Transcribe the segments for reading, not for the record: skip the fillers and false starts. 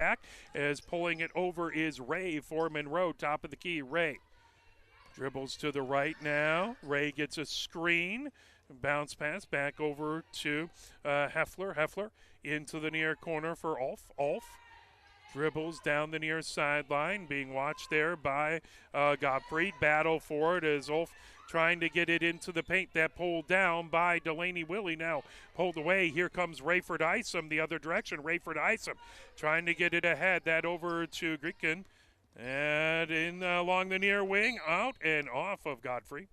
back as pulling it over is Ray for Monroe. Top of the key, Ray. Dribbles to the right now. Ray gets a screen. Bounce pass back over to Heffler. Heffler into the near corner for Ulf. Ulf dribbles down the near sideline, being watched there by Gottfried. Battle for it as Ulf trying to get it into the paint. That pulled down by Delaney Willie. Now pulled away. Here comes Rayford Isom the other direction. Rayford Isom trying to get it ahead. That over to Greekin. And in along the near wing, out and off of Godfrey.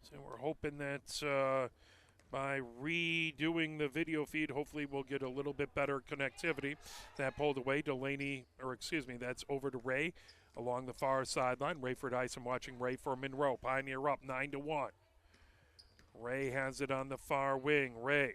So we're hoping that by redoing the video feed, hopefully we'll get a little bit better connectivity. That pulled away, that's over to Ray along the far sideline. Rayford Isom watching Ray for Monroe. Pioneer up 9-1. Ray has it on the far wing. Ray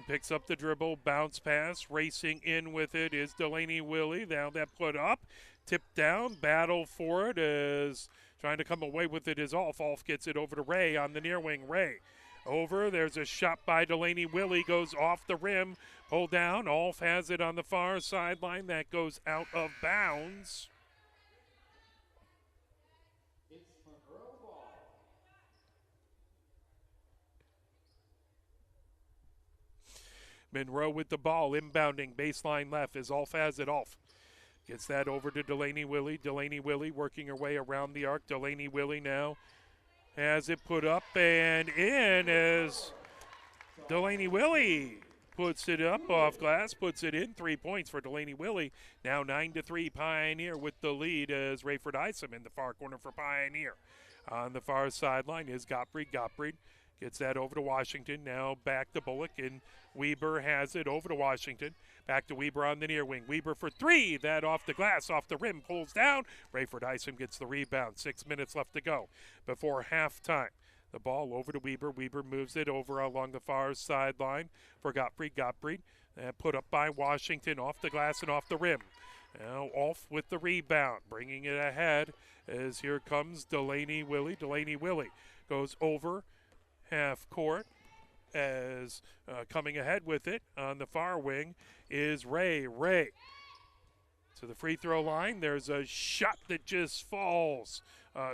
picks up the dribble, bounce pass, racing in with it is Delaney Willie. Now that put up, tipped down, battle for it is trying to come away with it is Ulf. Ulf gets it over to Ray on the near wing. Ray over, there's a shot by Delaney Willie, goes off the rim, pull down. Ulf has it on the far sideline. That goes out of bounds. Monroe with the ball, inbounding, baseline left as Ulf has it. Ulf gets that over to Delaney Willie. Delaney Willie working her way around the arc. Delaney Willie now has it put up and in as Delaney Willie puts it up off glass, puts it in. 3 points for Delaney Willie. Now 9-3 Pioneer with the lead as Rayford Isom in the far corner for Pioneer. On the far sideline is Gottfried. Gottfried gets that over to Washington. Now back to Bullock, and Weber has it over to Washington. Back to Weber on the near wing. Weber for three. That off the glass, off the rim, pulls down. Rayford Isom gets the rebound. 6 minutes left to go before halftime. The ball over to Weber. Weber moves it over along the far sideline for Gottfried. Gottfried put up by Washington, off the glass and off the rim. Now Ulf with the rebound, bringing it ahead as here comes Delaney Willie. Delaney Willie goes over half court as coming ahead with it on the far wing is Ray. Ray to the free throw line. There's a shot that just falls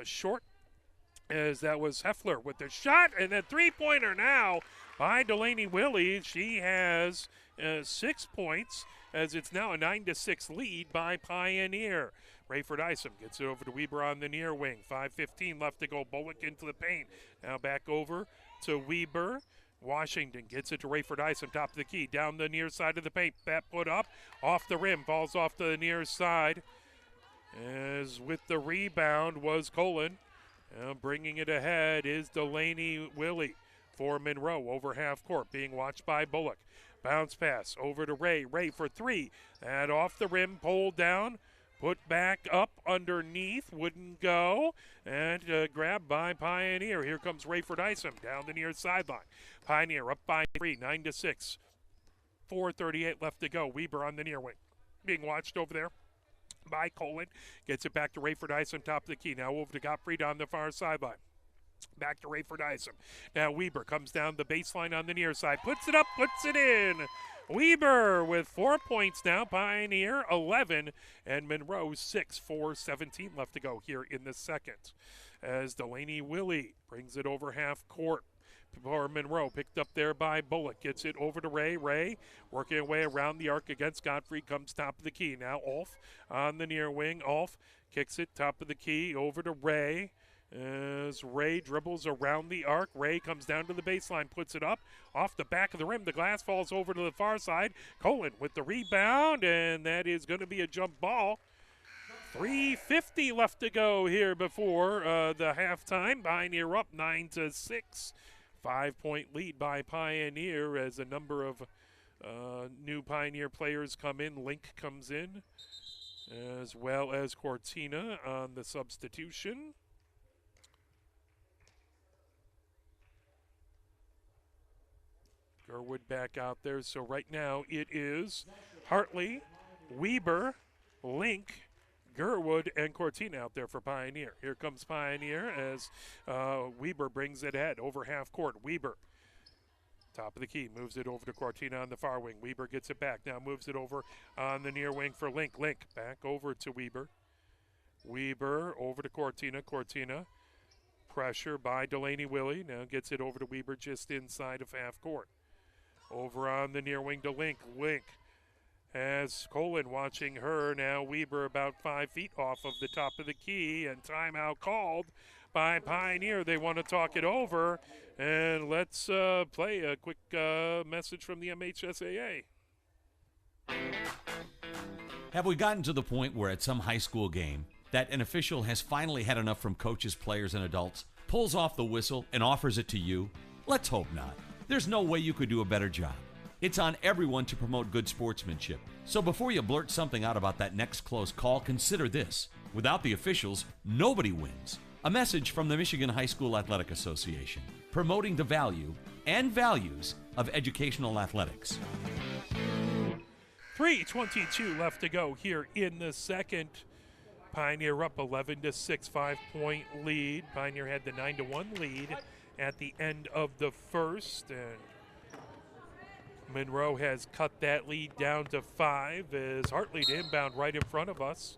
short as that was Heffler with the shot, and a three-pointer now by Delaney Willie. She has 6 points as it's now a 9-6 lead by Pioneer. Rayford Isom gets it over to Weber on the near wing. 5:15 left to go. Bullock into the paint. Now back over to Weber. Washington gets it to Rayford Isom, top of the key, down the near side of the paint. That put up, off the rim, falls off the near side. As with the rebound was Colin. Now bringing it ahead is Delaney Willie for Monroe over half court, being watched by Bullock. Bounce pass over to Ray. Ray for three. And off the rim, pulled down, put back up underneath, wouldn't go, and grabbed by Pioneer. Here comes Rayford Isom down the near sideline. Pioneer up by 3, 9-6. 4:38 left to go. Weber on the near wing, being watched over there by Colin. Gets it back to Rayford Isom, top of the key. Now over to Gottfried on the far sideline. Back to Rayford Isom. Now Weber comes down the baseline on the near side. Puts it up, puts it in. Weber with 4 points now. Pioneer 11 and Monroe 6. 4:17 left to go here in the second. As Delaney Willie brings it over half court for Monroe, picked up there by Bullock. Gets it over to Ray. Ray working away around the arc against Godfrey, comes top of the key. Now Ulf on the near wing. Ulf kicks it top of the key over to Ray. As Ray dribbles around the arc, Ray comes down to the baseline, puts it up off the back of the rim. The glass falls over to the far side. Colin with the rebound, and that is going to be a jump ball. 3:50 left to go here before the halftime. Pioneer up 9-6. 5-point lead by Pioneer as a number of new Pioneer players come in. Link comes in, as well as Cortina on the substitution. Gerwood back out there. So right now it is Hartley, Weber, Link, Gerwood and Cortina out there for Pioneer. Here comes Pioneer as Weber brings it ahead over half court. Weber, top of the key, moves it over to Cortina on the far wing. Weber gets it back, now moves it over on the near wing for Link. Link back over to Weber. Weber over to Cortina. Cortina, pressure by Delaney Willie. Now gets it over to Weber just inside of half court. Over on the near wing to Link. Link as Colin watching her. Now Weber about 5 feet off of the top of the key, and timeout called by Pioneer. They want to talk it over, and let's play a quick message from the MHSAA. Have we gotten to the point where at some high school game that an official has finally had enough from coaches, players, and adults, pulls off the whistle, and offers it to you? Let's hope not. There's no way you could do a better job. It's on everyone to promote good sportsmanship. So before you blurt something out about that next close call, consider this. Without the officials, nobody wins. A message from the Michigan High School Athletic Association, promoting the value and values of educational athletics. 3:22 left to go here in the second. Pioneer up 11-6, 5-point lead. Pioneer had the 9-1 lead at the end of the first, and Monroe has cut that lead down to 5 as Hartley to inbound right in front of us.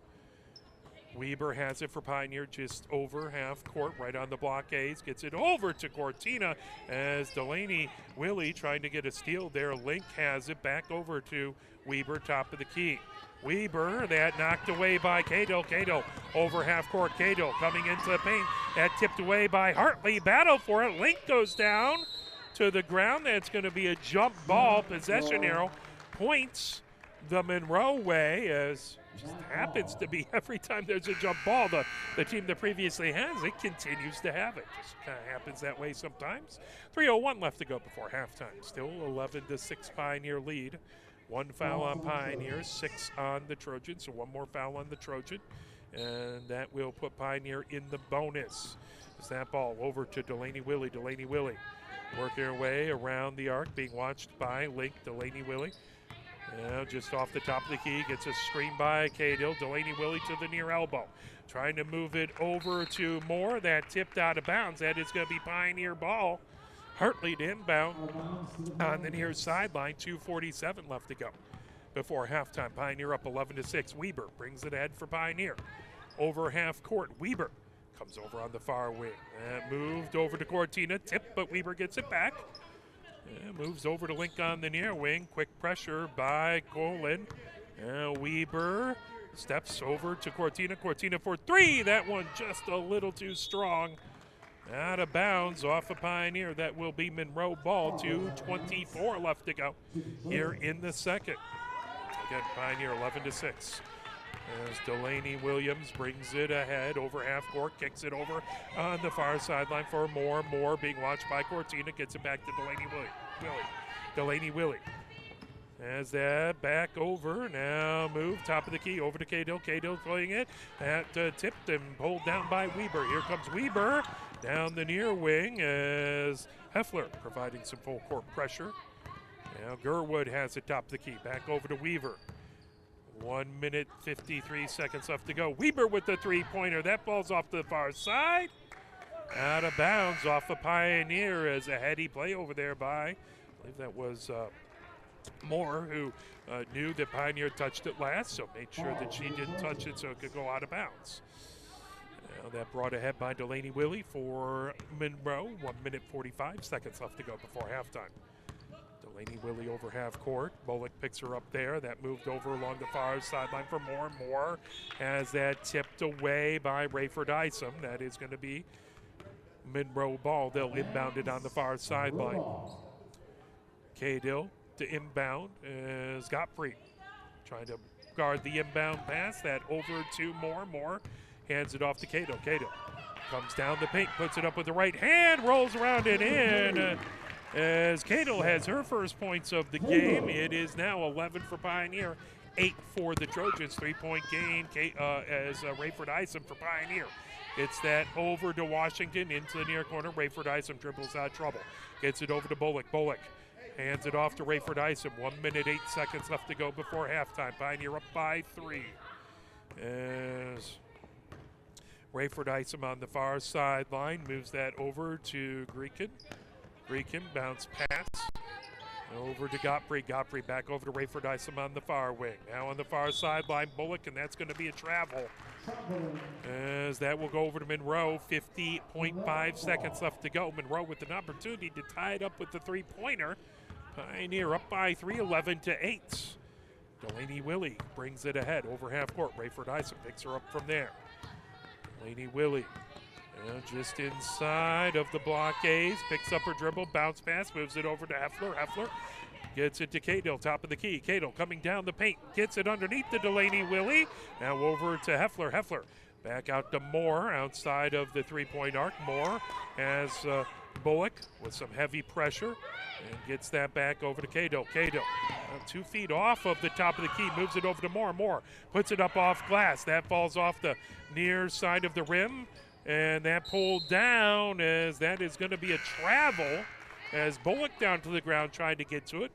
Weber has it for Pioneer just over half court, right on the blockades. Gets it over to Cortina as Delaney Willie trying to get a steal there. Link has it back over to Weber, top of the key. Weber, that knocked away by Cato. Cato over half court. Cato coming into the paint. That tipped away by Hartley. Battle for it. Link goes down to the ground. That's going to be a jump ball. Possession arrow points the Monroe way, as just happens to be every time there's a jump ball, the team that previously has it continues to have it. Just kind of happens that way sometimes. 3:01 left to go before halftime. Still 11-6 Pioneer lead. 1 foul on Pioneer, 6 on the Trojan, so 1 more foul on the Trojan, and that will put Pioneer in the bonus. As that ball over to Delaney Willie. Delaney Willie working her way around the arc, being watched by Link. Delaney Willie. Now just off the top of the key, gets a screen by Cahill. Delaney Willie to the near elbow. Trying to move it over to Moore. That tipped out of bounds. That is going to be Pioneer ball. Hartley to inbound on the near sideline. 2:47 left to go before halftime. Pioneer up 11-6. Weber brings it ahead for Pioneer. Over half court, Weber comes over on the far wing. Moved over to Cortina. Tip, but Weber gets it back. Moves over to Link on the near wing. Quick pressure by Colin. Weber steps over to Cortina. Cortina for 3. That one just a little too strong. Out of bounds off of Pioneer. That will be Monroe ball. 2:24 left to go here in the second. Again, Pioneer 11-6. As Delaney Williams brings it ahead over half court, kicks it over on the far sideline for Moore. Moore being watched by Cortina, gets it back to Delaney Willie. Delaney Willie. As that back over, now move, top of the key, over to Cahill. Cahill playing it. That tipped and pulled down by Weber. Here comes Weber down the near wing as Heffler providing some full court pressure. Now Gerwood has it top of the key. Back over to Weaver. 1 minute, 53 seconds left to go. Weber with the three-pointer. That ball's off to the far side. Out of bounds off of Pioneer as a heady play over there by, I believe that was Moore, who knew that Pioneer touched it last, so made sure that she didn't touch it so it could go out of bounds. Now that brought ahead by Delaney Willie for Monroe. 1 minute, 45 seconds left to go before halftime. Delaney Willie over half court. Bullock picks her up there. That moved over along the far sideline for Moore. Moore has that tipped away by Rayford Isom. That is going to be Monroe ball. They'll inbound it on the far sideline. Cahill to inbound is Gottfried trying to guard the inbound pass. That over to Moore. Moore hands it off to Cahill. Cahill comes down the paint, puts it up with the right hand, rolls around and in. As Cahill has her first points of the game. It is now 11 for Pioneer, 8 for the Trojans. 3-point gain as Rayford Isom for Pioneer. It's that over to Washington into the near corner. Rayford Isom dribbles out of trouble. Gets it over to Bullock. Bullock hands it off to Rayford Isom. 1 minute, 8 seconds left to go before halftime. Pioneer up by 3. as Rayford Isom on the far sideline moves that over to Greekin. Greekin bounce pass over to Godfrey. Godfrey back over to Rayford Isom on the far wing. Now on the far sideline, Bullock, and that's going to be a travel. As that will go over to Monroe. 50.5 seconds left to go. Monroe with an opportunity to tie it up with the three-pointer. Pioneer up by 3, 11-8. Delaney Willie brings it ahead over half court. Rayford Isom picks her up from there. Delaney Willie just inside of the blockades. Picks up her dribble, bounce pass, moves it over to Heffler. Heffler gets it to Cato, top of the key. Cato coming down the paint, gets it underneath the Delaney Willie. Now over to Heffler. Heffler back out to Moore outside of the three-point arc. Moore has Bullock with some heavy pressure and gets that back over to Cato. Cato 2 feet off of the top of the key, moves it over to Moore. Moore puts it up off glass. That falls off the near side of the rim, and that pulled down as that is going to be a travel as Bullock down to the ground trying to get to it.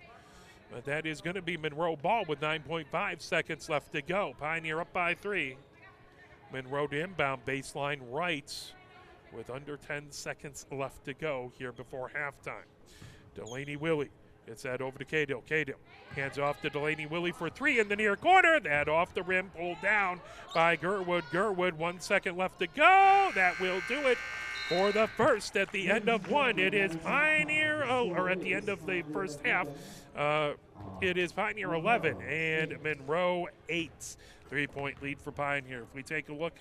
But that is going to be Monroe ball with 9.5 seconds left to go. Pioneer up by 3. Monroe to inbound baseline rights with under 10 seconds left to go here before halftime. Delaney Willie gets that over to Cato. Cato hands off to Delaney Willie for 3 in the near corner. That off the rim, pulled down by Gerwood. Gerwood, 1 second left to go. That will do it for the first at the end of 1. It is Pioneer, or at the end of the first half, it is Pioneer 11 and Monroe 8. 3-point lead for Pioneer. If we take a look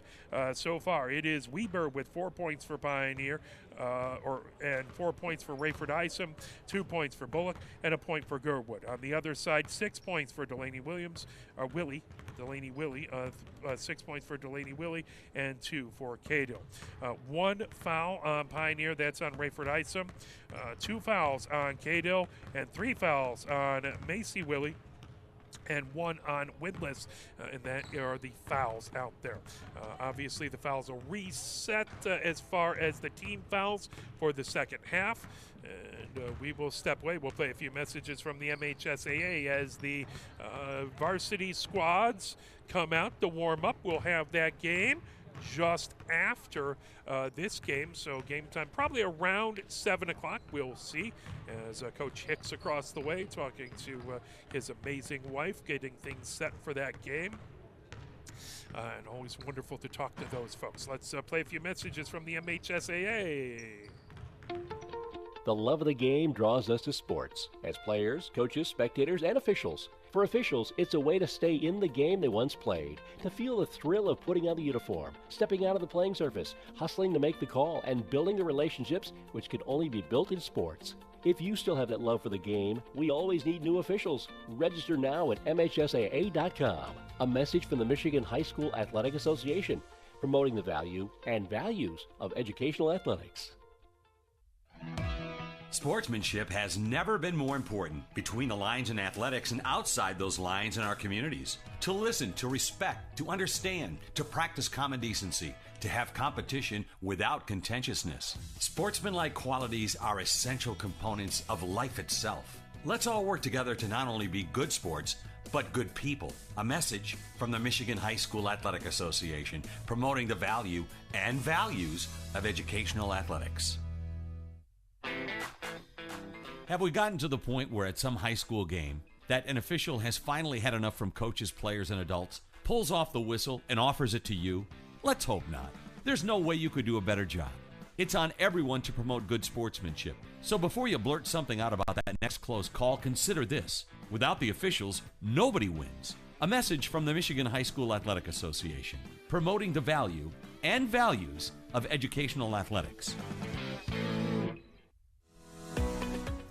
so far, it is Weber with 4 points for Pioneer, and 4 points for Rayford Isom, 2 points for Bullock, and a point for Gerwood. On the other side, 6 points for Delaney Delaney Willie, 6 points for Delaney Willie, and 2 for Cato. 1 foul on Pioneer, that's on Rayford Isom, 2 fouls on Cato, and 3 fouls on Macy Willie, and 1 on Windless, and that are the fouls out there. Obviously, the fouls will reset as far as the team fouls for the second half, and we will step away. We'll play a few messages from the MHSAA as the varsity squads come out to warm up. We'll have that game just after this game, so game time probably around 7 o'clock. We'll see as Coach Hicks across the way talking to his amazing wife, getting things set for that game. And always wonderful to talk to those folks. Let's play a few messages from the MHSAA. The love of the game draws us to sports, as players, coaches, spectators, and officials. For officials, it's a way to stay in the game they once played, to feel the thrill of putting on the uniform, stepping out of the playing surface, hustling to make the call, and building the relationships which can only be built in sports. If you still have that love for the game, we always need new officials. Register now at MHSAA.com. A message from the Michigan High School Athletic Association, promoting the value and values of educational athletics. Sportsmanship has never been more important between the lines in athletics and outside those lines in our communities. To listen, to respect, to understand, to practice common decency, to have competition without contentiousness. Sportsmanlike qualities are essential components of life itself. Let's all work together to not only be good sports, but good people. A message from the Michigan High School Athletic Association, promoting the value and values of educational athletics. Have we gotten to the point where at some high school game that an official has finally had enough from coaches, players, and adults, pulls off the whistle, and offers it to you? Let's hope not. There's no way you could do a better job. It's on everyone to promote good sportsmanship. So before you blurt something out about that next close call, consider this. Without the officials, nobody wins. A message from the Michigan High School Athletic Association, promoting the value and values of educational athletics.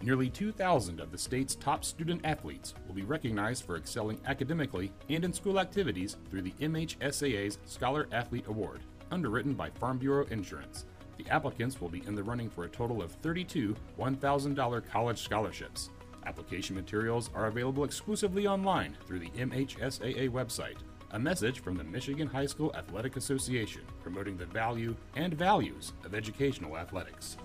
Nearly 2,000 of the state's top student athletes will be recognized for excelling academically and in school activities through the MHSAA's Scholar Athlete Award, underwritten by Farm Bureau Insurance. The applicants will be in the running for a total of 32 $1,000 college scholarships. Application materials are available exclusively online through the MHSAA website. A message from the Michigan High School Athletic Association, promoting the value and values of educational athletics.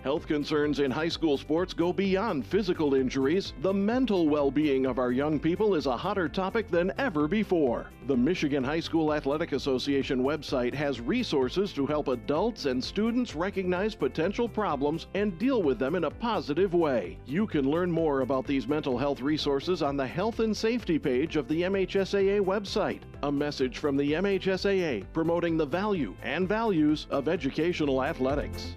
Health concerns in high school sports go beyond physical injuries. The mental well-being of our young people is a hotter topic than ever before. The Michigan High School Athletic Association website has resources to help adults and students recognize potential problems and deal with them in a positive way. You can learn more about these mental health resources on the Health and Safety page of the MHSAA website. A message from the MHSAA promoting the value and values of educational athletics.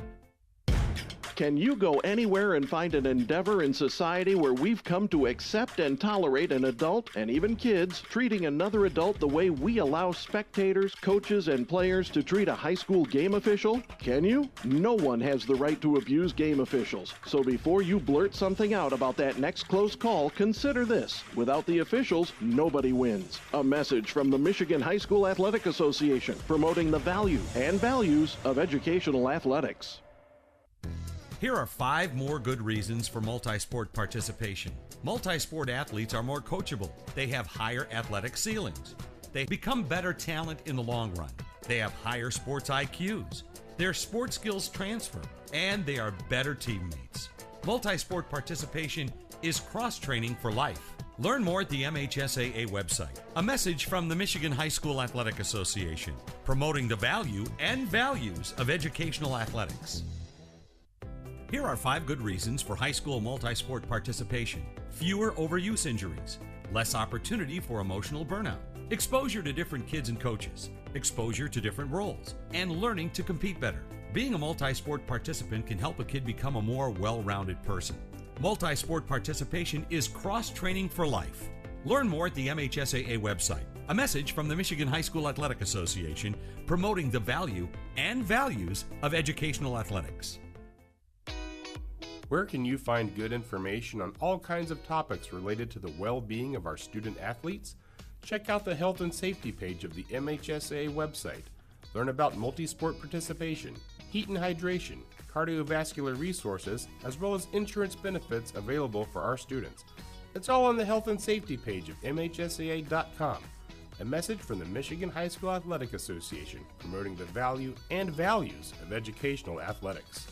Can you go anywhere and find an endeavor in society where we've come to accept and tolerate an adult, and even kids, treating another adult the way we allow spectators, coaches, and players to treat a high school game official? Can you? No one has the right to abuse game officials. So before you blurt something out about that next close call, consider this. Without the officials, nobody wins. A message from the Michigan High School Athletic Association promoting the value and values of educational athletics. Here are 5 more good reasons for multi-sport participation. Multi-sport athletes are more coachable. They have higher athletic ceilings. They become better talent in the long run. They have higher sports IQs. Their sports skills transfer, and they are better teammates. Multi-sport participation is cross-training for life. Learn more at the MHSAA website. A message from the Michigan High School Athletic Association, promoting the value and values of educational athletics. Here are 5 good reasons for high school multi-sport participation. Fewer overuse injuries, less opportunity for emotional burnout, exposure to different kids and coaches, exposure to different roles, and learning to compete better. Being a multi-sport participant can help a kid become a more well-rounded person. Multi-sport participation is cross-training for life. Learn more at the MHSAA website. A message from the Michigan High School Athletic Association, promoting the value and values of educational athletics. Where can you find good information on all kinds of topics related to the well-being of our student athletes? Check out the Health and Safety page of the MHSAA website. Learn about multi-sport participation, heat and hydration, cardiovascular resources, as well as insurance benefits available for our students. It's all on the Health and Safety page of MHSAA.com. A message from the Michigan High School Athletic Association, promoting the value and values of educational athletics.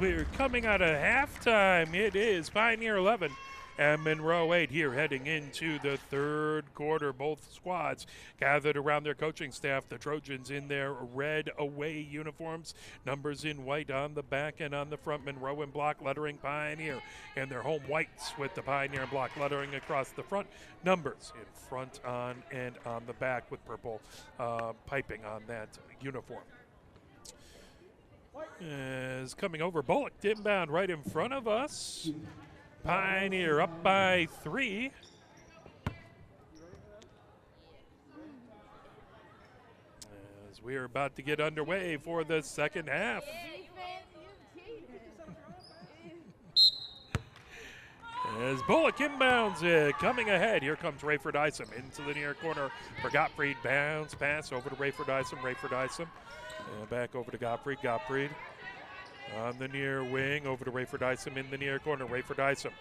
we're coming out of halftime. It is Pioneer 11 and Monroe 8 here heading into the third quarter. Both squads gathered around their coaching staff. The Trojans in their red away uniforms, numbers in white on the back and on the front. Monroe in block lettering, Pioneer in their home whites with the Pioneer block lettering across the front. Numbers in front, on, and on the back with purple piping on that uniform. Is coming over. Bullock inbound right in front of us. Pioneer up by 3. As we are about to get underway for the second half. As Bullock inbounds it, coming ahead. Here comes Rayford Isom into the near corner for Gottfried. Bounce pass over to Rayford Isom. Rayford Isom back over to Gottfried. Gottfried on the near wing, over to Rayford Isom in the near corner. Rayford Isom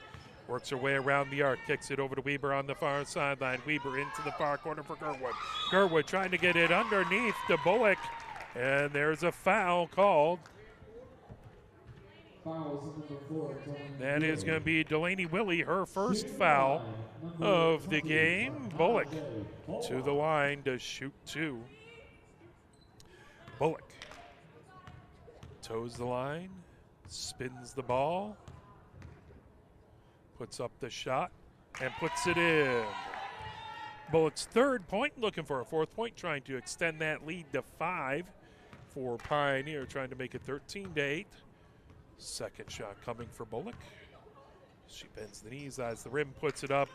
works her way around the arc, kicks it over to Weber on the far sideline. Weber into the far corner for Gerwood. Gerwood trying to get it underneath to Bullock, and there's a foul called. That is going to be Delaney Willie, her first foul of the game. Bullock to the line to shoot 2. Bullock toes the line, spins the ball, puts up the shot, and puts it in. Bullock's third point, looking for a fourth point, trying to extend that lead to 5 for Pioneer, trying to make it 13-8. Second shot coming for Bullock. She bends the knees, eyes the rim, puts it up.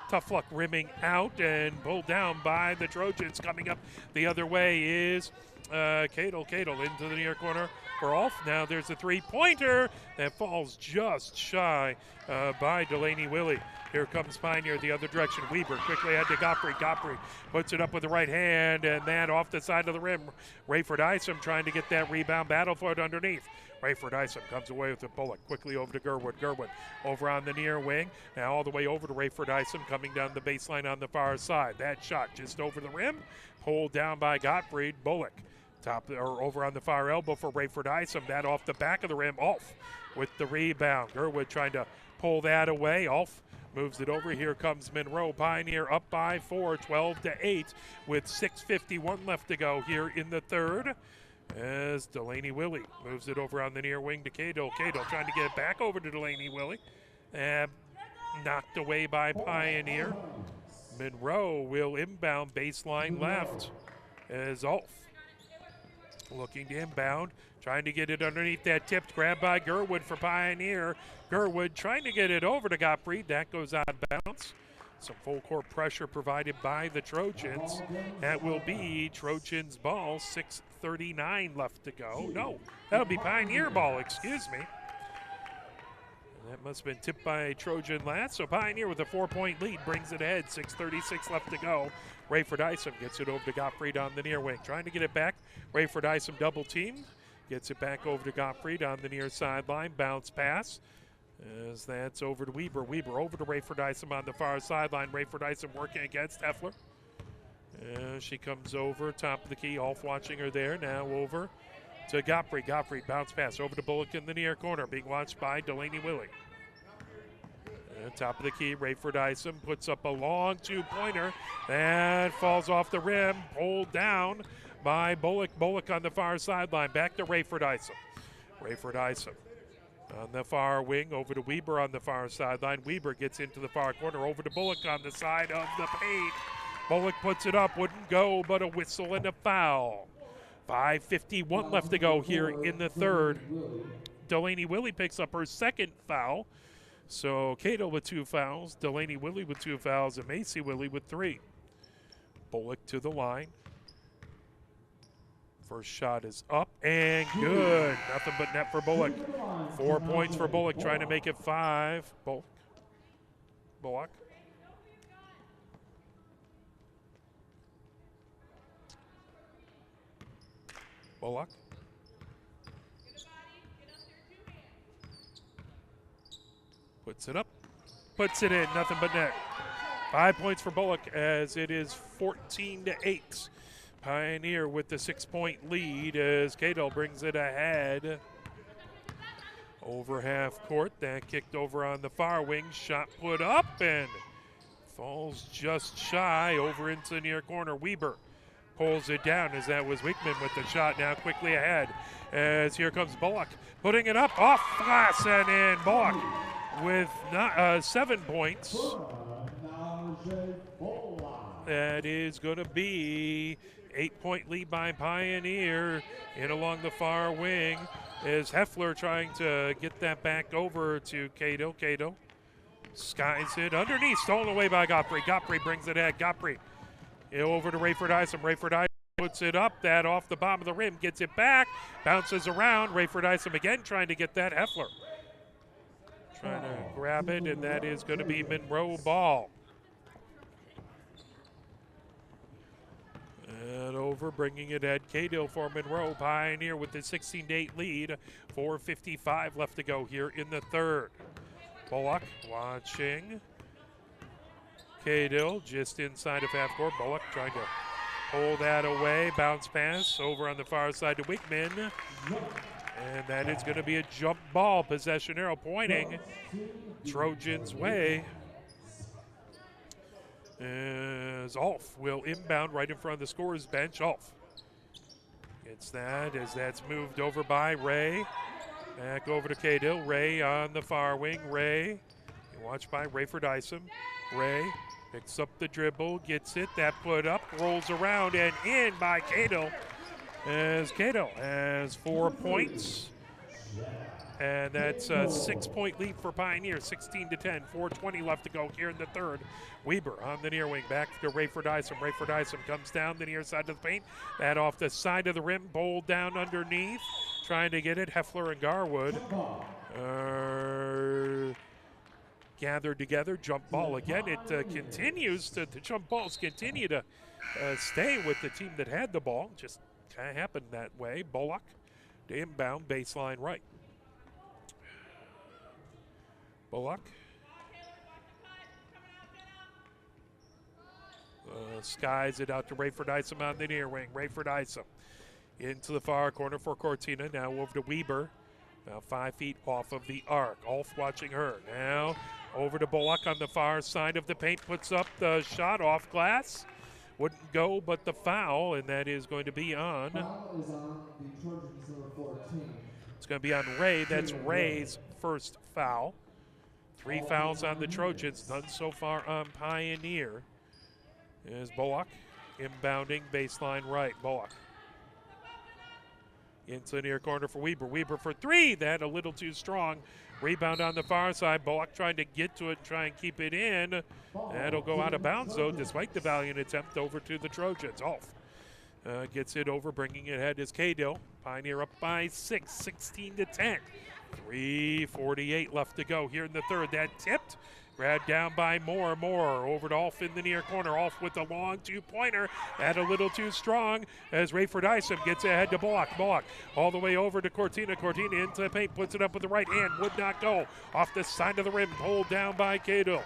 Tough luck rimming out and pulled down by the Trojans. Coming up the other way is Cadle. Cadle into the near corner for Ulf. Now there's a three-pointer that falls just shy by Delaney Willie. Here comes Pioneer the other direction. Weber quickly ahead to Gottfried. Gottfried puts it up with the right hand, and that off the side of the rim. Rayford Isom trying to get that rebound. Battle for it underneath. Rayford Isom comes away with it. Bullock quickly over to Gerwood. Gerwood over on the near wing. Now all the way over to Rayford Isom, coming down the baseline on the far side. That shot just over the rim, pulled down by Gottfried. Bullock top or over on the far elbow for Rayford Isom. That off the back of the rim. Ulf with the rebound. Gerwood trying to pull that away. Ulf moves it over. Here comes Monroe. Pioneer up by 4, 12-8, with 6:51 left to go here in the third. As Delaney Willie moves it over on the near wing to Cadle. Cadle trying to get it back over to Delaney Willie. Knocked away by Pioneer. Monroe will inbound baseline left as Ulf looking to inbound, trying to get it underneath that tipped grab by Gerwood for Pioneer. Gerwood trying to get it over to Gottfried. That goes out of bounds. Some full court pressure provided by the Trojans. That will be Trojans ball, 6:39 left to go. No, that'll be Pioneer ball, excuse me. That must have been tipped by a Trojan last. So Pioneer with a 4-point lead brings it ahead, 6:36 left to go. Rayford Isom gets it over to Gottfried on the near wing. Trying to get it back. Rayford Isom double teamed. Gets it back over to Gottfried on the near sideline. Bounce pass. As that's over to Weber. Weber over to Rayford Isom on the far sideline. Rayford Isom working against Heffler. She comes over, top of the key. Ulf watching her there. Now over to Gottfried. Gottfried bounce pass over to Bullock in the near corner. Being watched by Delaney Willie. Top of the key, Rayford Isom puts up a long two-pointer. That falls off the rim. Pulled down by Bullock. Bullock on the far sideline. Back to Rayford Isom. Rayford Isom on the far wing, over to Weber on the far sideline. Weber gets into the far corner, over to Bullock on the side of the paint. Bullock puts it up, wouldn't go, but a whistle and a foul. 5:51 left to go here in the third. Delaney Willie picks up her second foul. So Cato with 2 fouls, Delaney Willie with 2 fouls, and Macy Willie with 3. Bullock to the line. First shot is up and good. Nothing but net for Bullock. 4 points for Bullock, trying to make it 5. Bullock. Bullock. Bullock. Puts it up. Puts it in. Nothing but net. 5 points for Bullock as it is 14-8. Pioneer with the 6-point lead as Cato brings it ahead. Over half court, that kicked over on the far wing, shot put up and falls just shy over into the near corner. Weber pulls it down as that was Wickman with the shot, now quickly ahead as here comes Bullock putting it up off glass and in. Bullock with 7 points. That is going to be 8-point lead by Pioneer. In along the far wing is Heffler trying to get that back over to Cato. Cato skies it underneath, stolen away by Godfrey. Godfrey brings it ahead. Godfrey over to Rayford Isom. Rayford Isom puts it up, that off the bottom of the rim, gets it back, bounces around. Rayford Isom again trying to get that. Heffler trying to grab it, and that is going to be Monroe ball. And over, bringing it at Cato for Monroe. Pioneer with the 16-8 lead. 4:55 left to go here in the third. Bullock watching. Cato just inside of half court. Bullock trying to pull that away. Bounce pass over on the far side to Wickman. And that is going to be a jump ball. Possession arrow pointing Trojans' way. As Ulf will inbound right in front of the scorer's bench. Ulf gets that as that's moved over by Ray. Back over to Cato. Ray on the far wing. Ray, watched by Rayford Isom. Ray picks up the dribble, gets it, that put up, rolls around and in by Cato. As Cato has 4 points. And that's a 6-point lead for Pioneer, 16-10, 4:20 left to go here in the third. Weber on the near wing, back to Rayford Isom. Rayford Isom comes down the near side of the paint. That off the side of the rim, bowled down underneath. Trying to get it, Heffler and Garwood gathered together. Jump ball again. It continues to, the jump balls continue to stay with the team that had the ball. Just kind of happened that way. Bullock to inbound, baseline right. Bullock skies it out to Rayford Isom on the near wing. Rayford Isom into the far corner for Cortina. Now over to Weber, about 5 feet off of the arc. Ulf watching her. Now over to Bullock on the far side of the paint. Puts up the shot off glass. Wouldn't go, but the foul, and that is going to be on. Foul is on the Trojans number 14. It's going to be on Ray. That's Ray's first foul. 3 fouls on the Trojans, none so far on Pioneer. Is Bullock inbounding baseline right. Bullock into the near corner for Weber. Weber for 3. That a little too strong. Rebound on the far side. Bullock trying to get to it and try and keep it in. That'll go out of bounds, though, despite the valiant attempt over to the Trojans. Ulf gets it over, bringing it ahead is Cato. Pioneer up by 6, 16-10. 3:48 left to go here in the third. That tipped, grabbed down by Moore. Moore over to Ulf in the near corner. Ulf with the long 2-pointer. That a little too strong as Rayford Isom gets ahead to Bullock. Bullock all the way over to Cortina. Cortina into the paint, puts it up with the right hand. Would not go. Off the side of the rim, pulled down by Cato.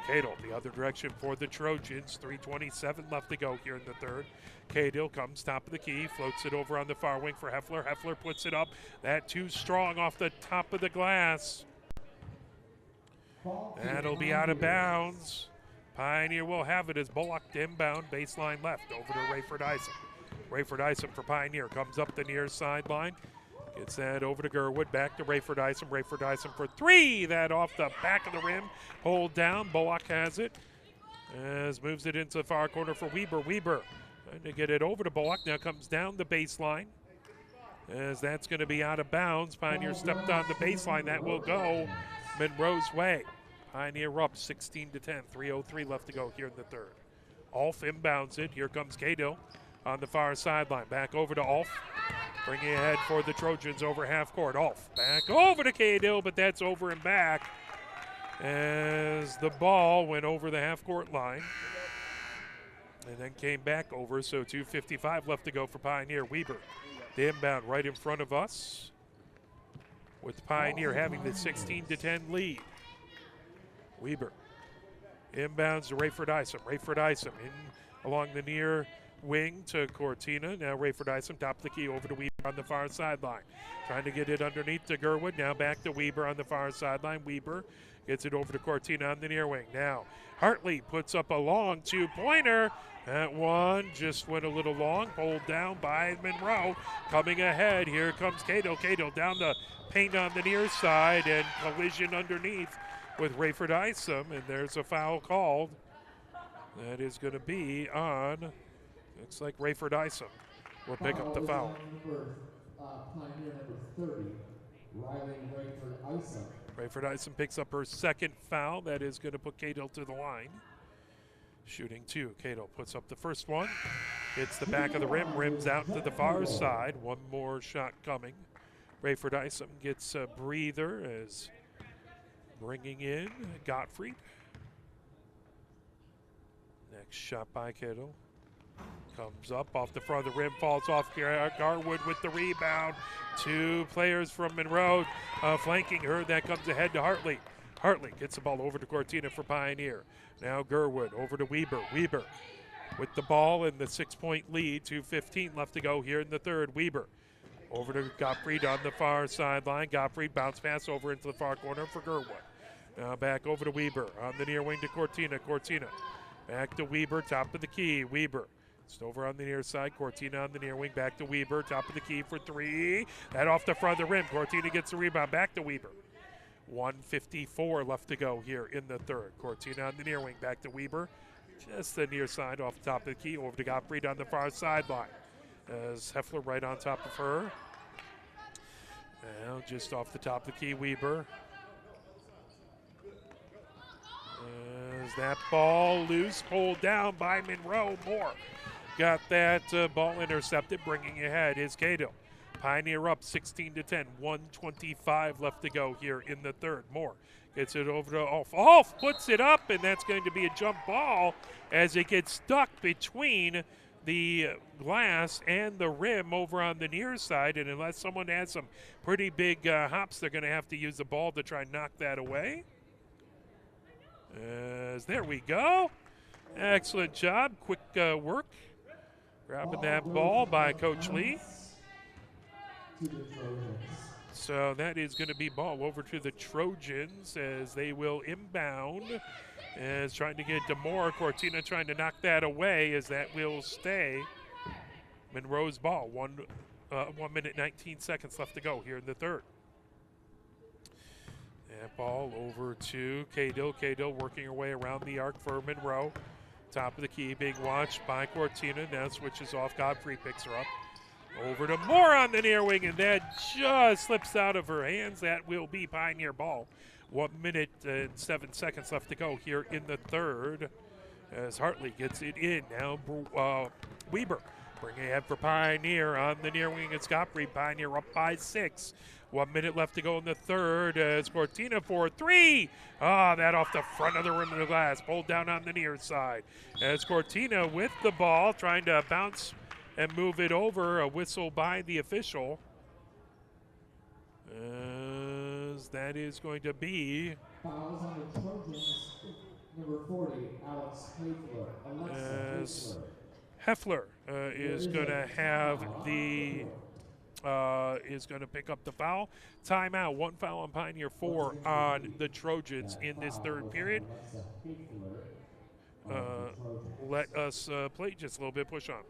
Cato the other direction for the Trojans. 3:27 left to go here in the third. Cato comes top of the key, floats it over on the far wing for Heffler. Heffler puts it up. That too strong off the top of the glass. That'll be out of bounds. Pioneer will have it as Bullock inbound, baseline left, over to Rayford Isom. Rayford Isom for Pioneer comes up the near sideline. Gets that over to Gerwood, back to Rayford Isom. Rayford Isom for 3. That off the back of the rim, pulled down. Bullock has it. As moves it into the far corner for Weber. Weber trying to get it over to Bullock. Now comes down the baseline. As that's going to be out of bounds. Pioneer stepped on the baseline. That will go Monroe's way. Pioneer up 16-10. 3:03 left to go here in the third. Ulf inbounds it. Here comes Cato on the far sideline. Back over to Ulf. Bringing ahead for the Trojans over half court. Ulf back over to Cato, but that's over and back as the ball went over the half court line and then came back over. So 2:55 left to go for Pioneer. Weber, the inbound right in front of us, with Pioneer having the 16-10 lead. Weber inbounds to Rayford Isom. Rayford Isom in along the near wing to Cortina. Now Rayford Isom, top of the key, over to Weber on the far sideline. Trying to get it underneath to Gerwood. Now back to Weber on the far sideline. Weber gets it over to Cortina on the near wing. Now Hartley puts up a long two-pointer. That one just went a little long, pulled down by Monroe. Coming ahead, here comes Cato. Cato down the paint on the near side, and collision underneath with Rayford Isom, and there's a foul called. That is going to be on, looks like Rayford Isom will pick up the foul. Pioneer number 30, Riley Rayford Isom. Rayford Isom picks up her second foul. That is going to put Cato to the line. Shooting two. Cato puts up the first one. Hits the back of the rim, rims out to the far side. One more shot coming. Rayford Isom gets a breather as bringing in Gottfried. Next shot by Cato. Comes up off the front of the rim, falls off Garwood with the rebound. Two players from Monroe flanking her. That comes ahead to Hartley. Hartley gets the ball over to Cortina for Pioneer. Now Gerwood over to Weber. Weber with the ball in the 6-point lead. 2:15 left to go here in the third. Weber over to Gottfried on the far sideline. Gottfried bounce pass over into the far corner for Gerwood. Now back over to Weber on the near wing to Cortina. Cortina back to Weber, top of the key. Weber just over on the near side. Cortina on the near wing, back to Weber, top of the key for three. That off the front of the rim. Cortina gets the rebound, back to Weber. 1:54 left to go here in the third. Cortina on the near wing, back to Weber. Just the near side off the top of the key, over to Gottfried on the far sideline. As Heffler right on top of her. Now just off the top of the key, Weber. As that ball loose, pulled down by Monroe. Moore got that ball intercepted, bringing ahead is Cato. Pioneer up 16-10, 1:25 left to go here in the third. Moore gets it over to Olf. Olf puts it up, and that's going to be a jump ball as it gets stuck between the glass and the rim over on the near side, and unless someone has some pretty big hops, they're going to have to use the ball to try and knock that away. There we go. Excellent job. Quick work. Grabbing that ball by Coach Lee. So that is going to be ball over to the Trojans as they will inbound. As trying to get to Moore. Cortina trying to knock that away as that will stay Monroe's ball. 1 minute 19 seconds left to go here in the third. That ball over to Cato. Cato working her way around the arc for Monroe. Top of the key, being watched by Cortina. Now switches off. Godfrey picks her up. Over to Moore on the near wing, and that just slips out of her hands. That will be Pioneer ball. 1 minute and 7 seconds left to go here in the third. As Hartley gets it in. Now Weber bringing ahead for Pioneer on the near wing. It's Godfrey. Pioneer up by 6. 1 minute left to go in the third as Cortina for three. That off the front of the rim of the glass. Pulled down on the near side. As Cortina with the ball trying to bounce and move it over. A whistle by the official. As that is going to be. Fouls on the Trojans. Number 40, Alex Heffler. As Heffler is going to have the. Is going to pick up the foul. Timeout. 1 foul on Pioneer, 4 on the Trojans in this third period. Let us play just a little bit. Push on.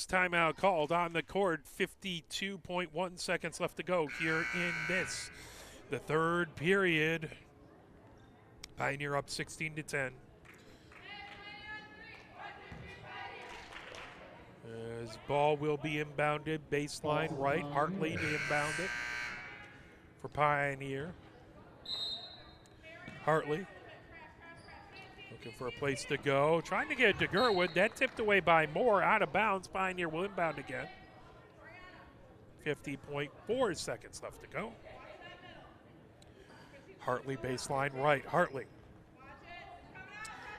Timeout called on the court. 52.1 seconds left to go here in the third period. Pioneer up 16-10. As ball will be inbounded, baseline right. Hartley to inbound it for Pioneer. Hartley Looking for a place to go. Trying to get it to Gerwood. That tipped away by Moore. Out of bounds. Pioneer will inbound again. 50.4 seconds left to go. Hartley baseline right. Hartley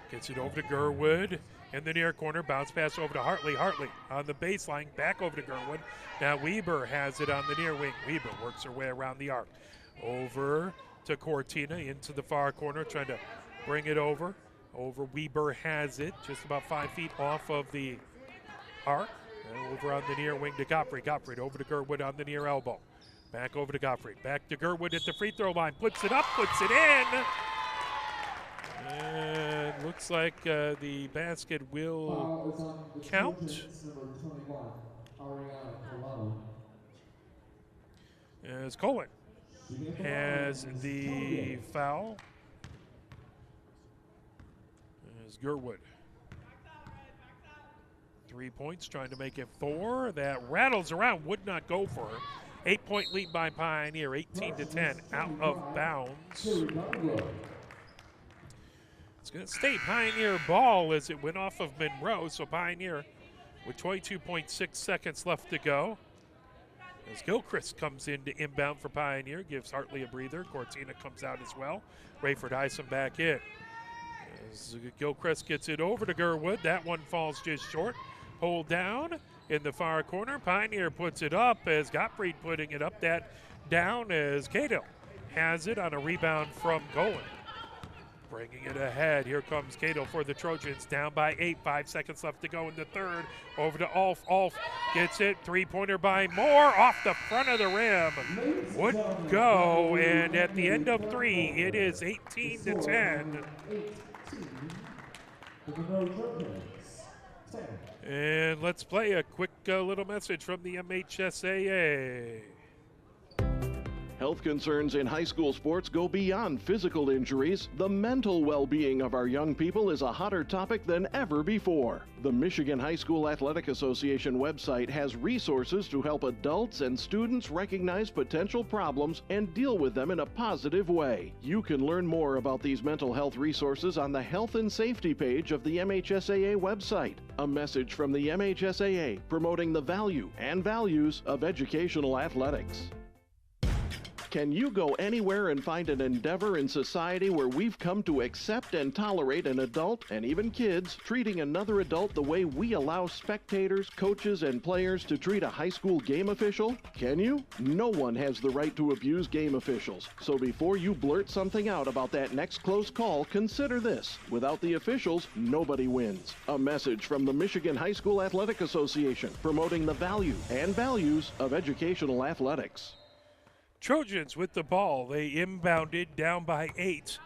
gets it over to Gerwood in the near corner. Bounce pass over to Hartley. Hartley on the baseline. Back over to Gerwood. Now Weber has it on the near wing. Weber works her way around the arc. Over to Cortina into the far corner. Trying to bring it over. Weber has it just about 5 feet off of the arc. And over on the near wing to Gottfried. Gottfried over to Gerwood on the near elbow. Back over to Gottfried. Back to Gerwood at the free throw line. Puts it up, puts it in. And looks like the basket will count. As Colin has the foul. As Gerwood. 3 points, trying to make it 4. That rattles around, would not go for her. 8-point lead by Pioneer, 18-10, out of bounds. It's going to stay Pioneer ball as it went off of Monroe, so Pioneer with 22.6 seconds left to go. As Gilchrist comes in to inbound for Pioneer, gives Hartley a breather. Cortina comes out as well. Rayford Isom back in. As Gilchrist gets it over to Gerwood, that one falls just short. Pulled down in the far corner. Pioneer puts it up as Gottfried putting it up. That down as Cato has it on a rebound from Golan. Bringing it ahead. Here comes Cato for the Trojans. Down by 8. 5 seconds left to go in the third. Over to Ulf. Ulf gets it. Three-pointer by Moore. Off the front of the rim. Wouldn't go. And at the end of 3, it is 18-10. And let's play a quick little message from the MHSAA. Health concerns in high school sports go beyond physical injuries. The mental well-being of our young people is a hotter topic than ever before. The Michigan High School Athletic Association website has resources to help adults and students recognize potential problems and deal with them in a positive way. You can learn more about these mental health resources on the Health and Safety page of the MHSAA website. A message from the MHSAA promoting the value and values of educational athletics. Can you go anywhere and find an endeavor in society where we've come to accept and tolerate an adult, and even kids, treating another adult the way we allow spectators, coaches, and players to treat a high school game official? Can you? No one has the right to abuse game officials. So before you blurt something out about that next close call, consider this. Without the officials, nobody wins. A message from the Michigan High School Athletic Association promoting the value and values of educational athletics. Trojans with the ball. They inbounded down by 8.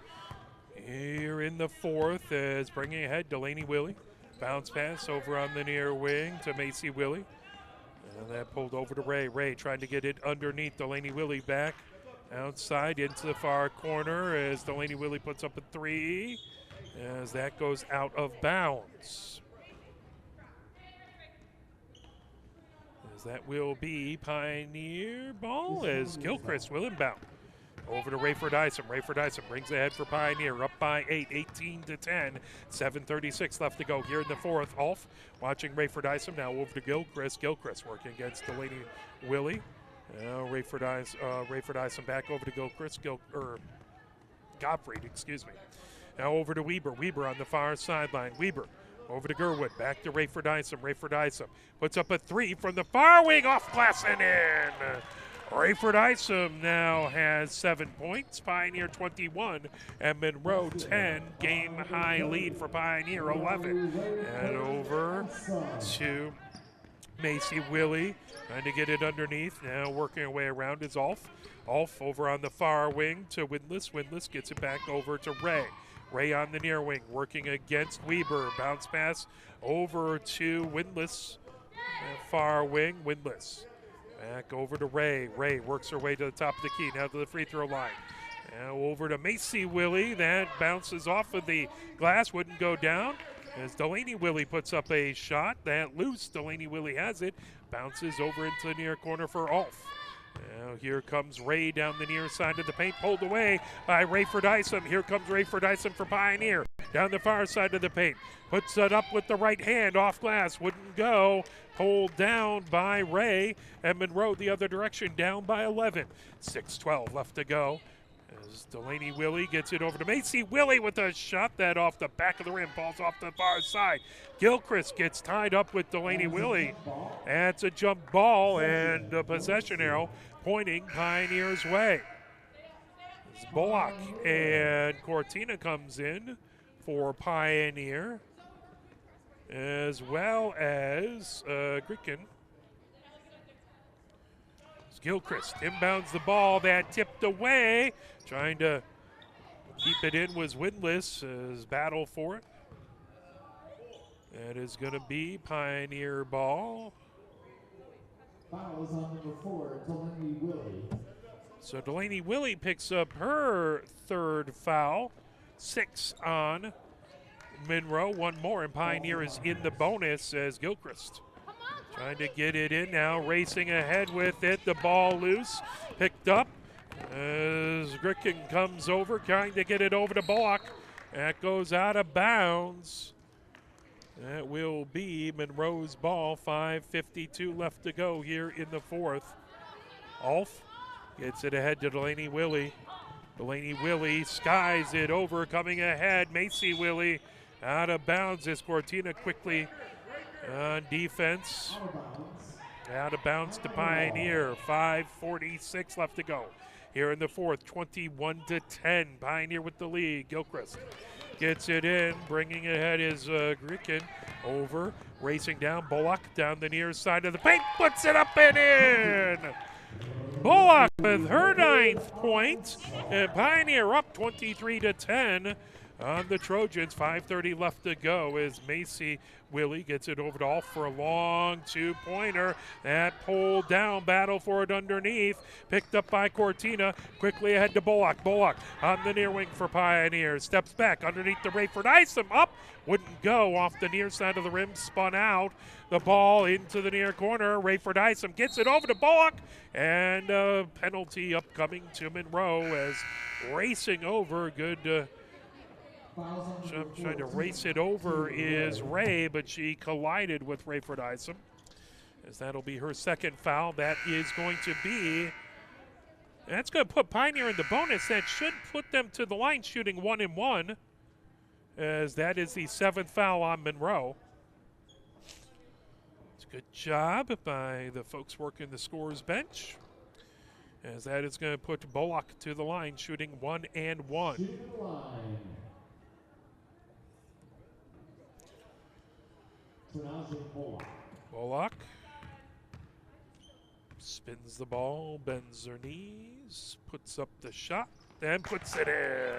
Here in the fourth is bringing ahead Delaney Willie. Bounce pass over on the near wing to Macy Willie. And that pulled over to Ray. Ray trying to get it underneath. Delaney Willie back outside into the far corner as Delaney Willie puts up a 3 as that goes out of bounds. That will be Pioneer ball as Gilchrist will inbound. Over to Rayford Isom. Rayford Isom brings ahead for Pioneer. Up by 8, 18-10. 7:36 left to go here in the fourth. Ulf watching Rayford Isom. Now over to Gilchrist. Gilchrist working against Delaney Willie. Now Rayford Isom back over to Gilchrist. Gottfried, excuse me. Now over to Weber. Weber on the far sideline. Weber over to Gerwood, back to Rayford Isom. Rayford Isom puts up a 3 from the far wing, off glass and in. Rayford Isom now has 7 points, Pioneer 21, and Monroe 10. Game high lead for Pioneer 11. And over to Macy Willie, trying to get it underneath. Now working her way around is Ulf. Ulf over on the far wing to Windlass. Windlass gets it back over to Ray. Ray on the near wing, working against Weber. Bounce pass over to Windlass. Far wing, Windlass. Back over to Ray. Ray works her way to the top of the key, now to the free throw line. Now over to Macy Willie. That bounces off of the glass, wouldn't go down. As Delaney Willie puts up a shot, that loose. Delaney Willie has it. Bounces over into the near corner for Ulf. Now here comes Ray down the near side of the paint, pulled away by Rayford Isom. Here comes Rayford Isom for Pioneer. down the far side of the paint. Puts it up with the right hand, off glass, wouldn't go. Pulled down by Ray, and Monroe the other direction, down by 11. 6:12 left to go. As Delaney Willie gets it over to Macy Willie with a shot that off the back of the rim, falls off the far side. Gilchrist gets tied up with Delaney Willie. That's a jump ball and a possession arrow pointing Pioneers' way. As Bullock and Cortina comes in for Pioneer, as well as Gricken. Gilchrist inbounds the ball, that tipped away. Trying to keep it in was Windless, as battle for it. That is going to be Pioneer ball. Foul is on number 4, Delaney Willie. So Delaney Willie picks up her third foul. 6 on Monroe, 1 more, and Pioneer is in the bonus as Gilchrist trying to get it in now, racing ahead with it. The ball loose, picked up as Gricken comes over, trying to get it over to Bullock. That goes out of bounds. That will be Monroe's ball. 5:52 left to go here in the fourth. Alf gets it ahead to Delaney Willie. Delaney Willie skies it over, coming ahead. Macy Willie out of bounds as Cortina quickly on defense. Out of bounds to Pioneer. 5:46 left to go here in the fourth. 21-10. Pioneer with the lead. Gilchrist gets it in. Bringing ahead is Gricken. Over. Racing down. Bullock down the near side of the paint. Puts it up and in. Bullock with her 9th point. And Pioneer up 23-10. On the Trojans, 5:30 left to go as Macy Willie gets it over to Alf for a long 2-pointer. That pulled down, battle for it underneath. Picked up by Cortina, quickly ahead to Bullock. Bullock on the near wing for Pioneer. Steps back underneath the Rayford Isom, up. Wouldn't go, off the near side of the rim, spun out. The ball into the near corner. Rayford Isom gets it over to Bullock. And a penalty upcoming to Monroe as racing over. Good trying to race it over is Ray, but she collided with Rayford Isom. As that'll be her second foul. That is going to be, that's going to put Pioneer in the bonus. That should put them to the line shooting 1-1, as that is the 7th foul on Monroe. It's a good job by the folks working the scorer's bench, as that is going to put Bullock to the line shooting 1-1. Shooting the line. Bullock spins the ball, bends her knees, puts up the shot, and puts it in.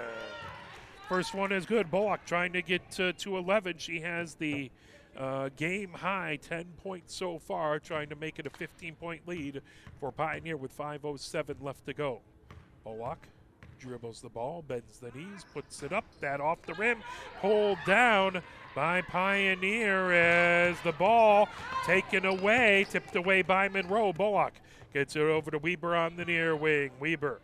First one is good. Bullock trying to get to 11. She has the game high 10 points so far, trying to make it a 15-point lead for Pioneer with 5:07 left to go. Bullock dribbles the ball, bends the knees, puts it up, that off the rim, pulled down by Pioneer as the ball taken away, tipped away by Monroe. Bullock gets it over to Weber on the near wing. Weber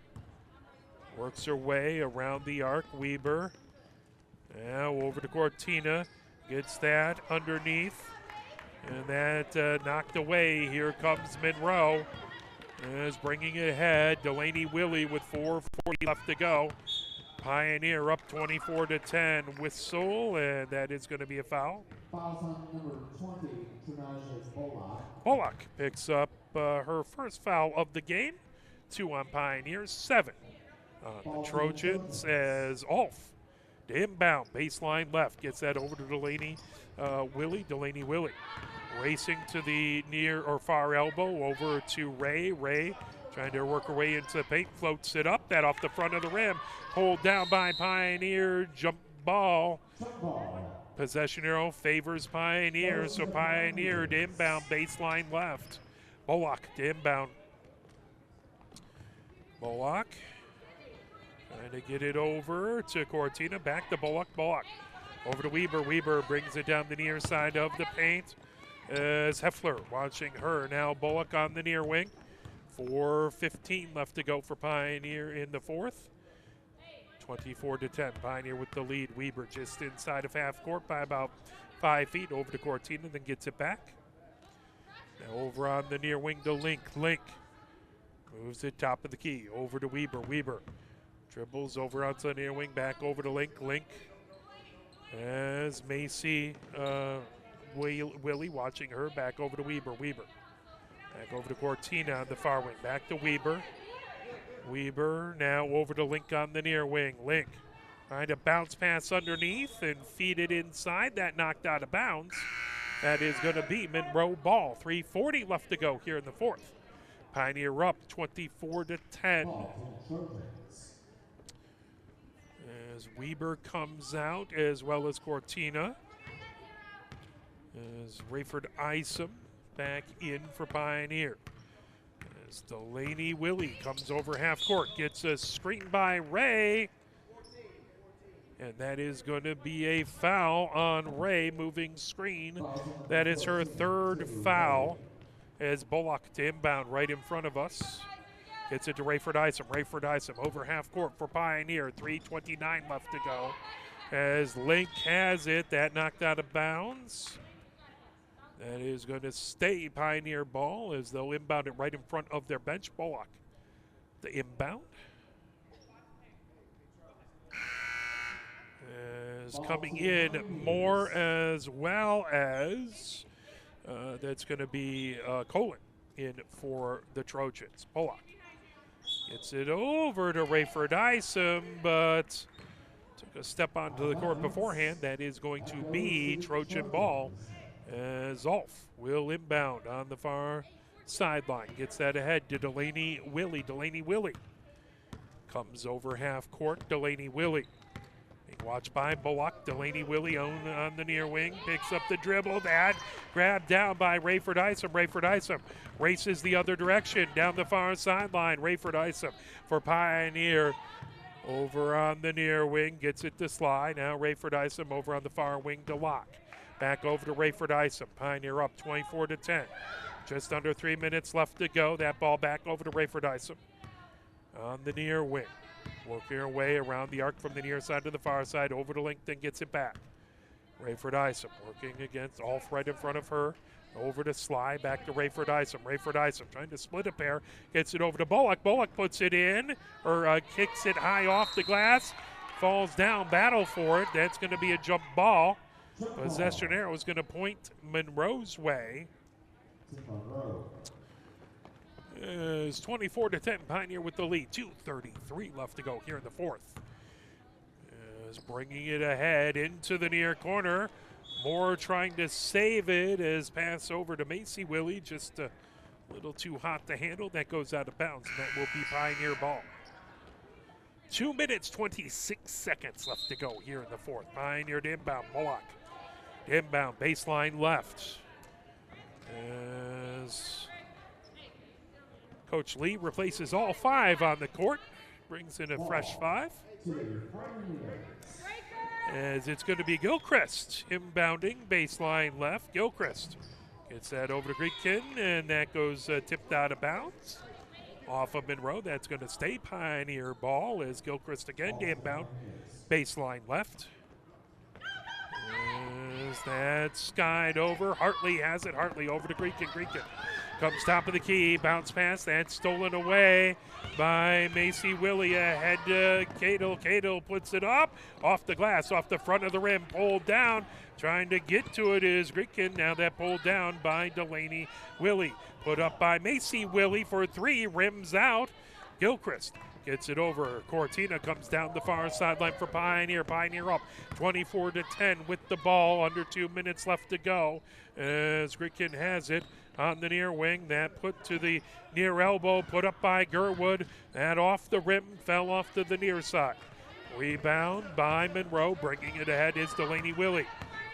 works her way around the arc. Weber now over to Cortina, gets that underneath, and that knocked away. Here comes Monroe, is bringing it ahead. Delaney Willie with 4:40 left to go. Pioneer up 24-10. Whistle, and that is going to be a foul. Fouls on number 20, Trenaje Bullock. Bullock picks up her first foul of the game. 2 on Pioneer, 7 on the Trojans, as Alf to inbound, baseline left, gets that over to Delaney Willie. Delaney Willie racing to the near or far elbow over to Ray. Ray trying to work her way into the paint, floats it up, that off the front of the rim, pulled down by Pioneer, jump ball. Possession arrow favors Pioneer, so Pioneer to inbound, baseline left. Bullock to inbound. Bullock trying to get it over to Cortina, back to Bullock. Bullock over to Weber. Weber brings it down the near side of the paint as Heffler watching her. Now Bullock on the near wing. 4:15 left to go for Pioneer in the fourth. 24-10. Pioneer with the lead. Weber just inside of half court by about 5 feet over to Cortina, then gets it back. Now over on the near wing to Link. Link moves it top of the key over to Weber. Weber dribbles over onto the near wing, back over to Link. Link as Macy Willie watching her, back over to Weber. Weber back over to Cortina on the far wing. Back to Weber. Weber now over to Link on the near wing. Link trying to bounce pass underneath and feed it inside. That knocked out of bounds. That is going to be Monroe ball. 3:40 left to go here in the fourth. Pioneer up 24-10. As Weber comes out, as well as Cortina. As Rayford Isom back in for Pioneer. As Delaney Willie comes over half court, gets a screen by Ray. And that is going to be a foul on Ray, moving screen. That is her third foul as Bullock to inbound right in front of us. Gets it to Rayford Isom. Rayford Isom over half court for Pioneer. 3:29 left to go. As Link has it, that knocked out of bounds. That is going to stay Pioneer ball as they'll inbound it right in front of their bench. Bullock, the inbound. Is coming in more, as well as that's going to be Colin in for the Trojans. Bullock gets it over to Rayford Isom, but took a step onto the court beforehand. That is going to be Trojan ball, as Zolf will inbound on the far sideline. Gets that ahead to Delaney Willie. Delaney Willie comes over half court. Delaney Willie being watched by Bullock. Delaney Willie on the near wing. Picks up the dribble. That grabbed down by Rayford Isom. Rayford Isom races the other direction down the far sideline. Rayford Isom for Pioneer over on the near wing. Gets it to Sly. Now Rayford Isom over on the far wing to Locke. Back over to Rayford Isom. Pioneer up 24-10. Just under 3 minutes left to go. That ball back over to Rayford Isom on the near wing. Working her way around the arc from the near side to the far side. Over to Link, then gets it back. Rayford Isom working against Alf right in front of her. Over to Sly. Back to Rayford Isom. Rayford Isom trying to split a pair. Gets it over to Bullock. Bullock puts it in, or kicks it high off the glass. Falls down. Battle for it. That's going to be a jump ball. Possession arrow is going to point Monroe's way. It's 24-10. Pioneer with the lead. 2:33 left to go here in the fourth. Is bringing it ahead into the near corner. Moore trying to save it as pass over to Macy Willie. Just a little too hot to handle. That goes out of bounds, and that will be Pioneer ball. 2 minutes, 26 seconds left to go here in the fourth. Pioneer to inbound. Bullock. Inbound, baseline left. As Coach Lee replaces all five on the court. Brings in a fresh five. As it's going to be Gilchrist inbounding, baseline left. Gilchrist gets that over to Greekkin, and that goes tipped out of bounds. Off of Monroe, that's going to stay Pioneer ball as Gilchrist again inbound, baseline left. As that's skied over. Hartley has it. Hartley over to Greekin. Greekin comes top of the key. Bounce pass. That's stolen away by Macy Willie. Ahead to Cadle. Cadle puts it up. Off the glass. Off the front of the rim. Pulled down. Trying to get to it is Greekin. Now that pulled down by Delaney Willie. Put up by Macy Willie for three. Rims out. Gilchrist gets it over. Cortina comes down the far sideline for Pioneer. Pioneer up 24-10 with the ball. Under 2 minutes left to go as Greekin has it on the near wing. That put to the near elbow. Put up by Gerwood. That off the rim. Fell off to the near side. Rebound by Monroe. Bringing it ahead is Delaney Willie.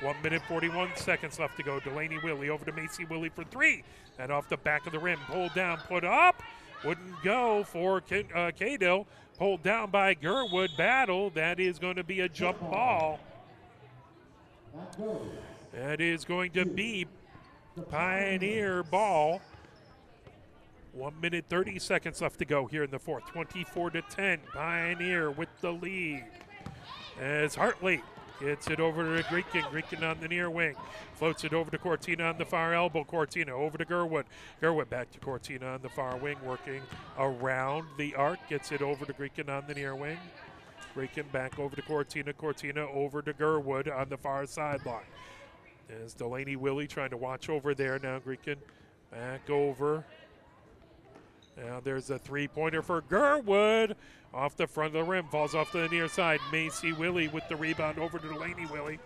1 minute, 41 seconds left to go. Delaney Willie over to Macy Willie for three. And off the back of the rim. Pulled down. Put up. Wouldn't go for Cadle. Pulled down by Gerwood. Battle. That is going to be a jump ball. That is going to be Pioneer ball. 1 minute 30 seconds left to go here in the fourth. 24-10. Pioneer with the lead. As Hartley gets it over to Greekin. Greekin on the near wing. Floats it over to Cortina on the far elbow. Cortina over to Gerwood. Gerwood back to Cortina on the far wing, working around the arc. Gets it over to Greekin on the near wing. Greekin back over to Cortina. Cortina over to Gerwood on the far sideline. As Delaney Willie trying to watch over there now. Greekin back over. Now there's a three-pointer for Gerwood. Off the front of the rim, falls off to the near side. Macy Willie with the rebound over to Delaney Willie.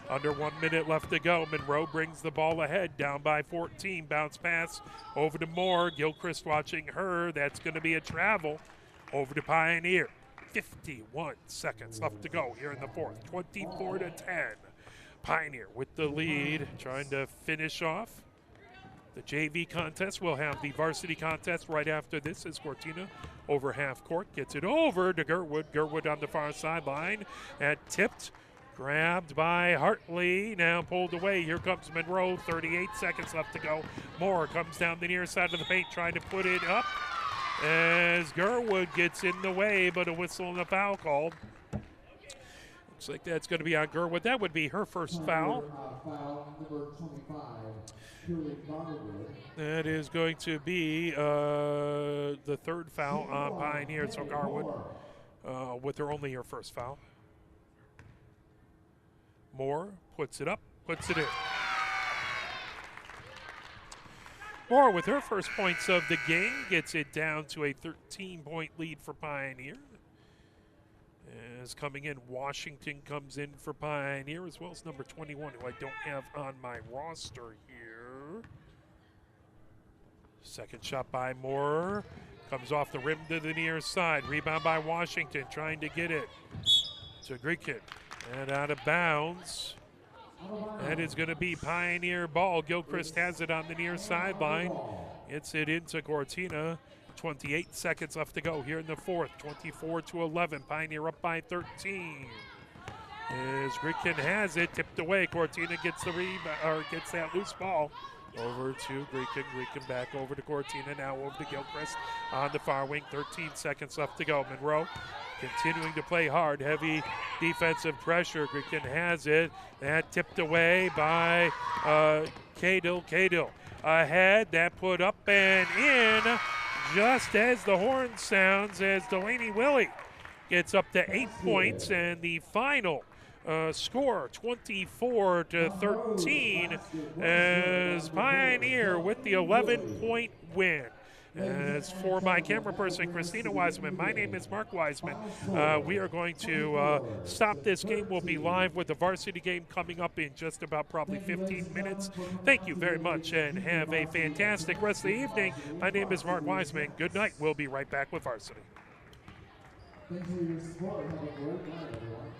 Under 1 minute left to go. Monroe brings the ball ahead, down by 14. Bounce pass over to Moore. Gilchrist watching her. That's going to be a travel over to Pioneer. 51 seconds left to go here in the fourth. 24-10. Pioneer with the lead, trying to finish off the JV contest. We'll have the varsity contest right after this as Cortina over half court gets it over to Gerwood. Gerwood on the far sideline and tipped. Grabbed by Hartley, now pulled away. Here comes Monroe, 38 seconds left to go. Moore comes down the near side of the paint, trying to put it up as Gerwood gets in the way, but a whistle and a foul called. Looks like that's going to be on Gerwood. That would be her first foul. Foul number 25, Julie Garwood. That is going to be the third foul on Pioneer, so Garwood with her only her first foul. Moore puts it up, puts it in. Moore with her first points of the game gets it down to a 13-point lead for Pioneer. As coming in, Washington comes in for Pioneer, as well as number 21, who I don't have on my roster here. Second shot by Moore. Comes off the rim to the near side. Rebound by Washington, trying to get it to Greekin. And out of bounds. That is going to be Pioneer ball. Gilchrist has it on the near sideline. It's it into Cortina. 28 seconds left to go here in the fourth. 24-11. Pioneer up by 13. As Greekin has it, tipped away. Cortina gets the rebound, or gets that loose ball over to Greekin. Greekin back over to Cortina. Now over to Gilchrist on the far wing. 13 seconds left to go. Monroe continuing to play hard. Heavy defensive pressure. Greekin has it. That tipped away by Cadill. Cadill ahead. That put up and in just as the horn sounds, as Delaney Willie gets up to 8 points, and the final score 24-13 as Pioneer with the 11-point win. As for my camera person, Christina Wiseman, my name is Mark Wiseman. We are going to stop this game. We'll be live with the varsity game coming up in just about probably 15 minutes. Thank you very much and have a fantastic rest of the evening. My name is Mark Wiseman. Good night. We'll be right back with varsity. Thanks for your support. Have a great night, everyone.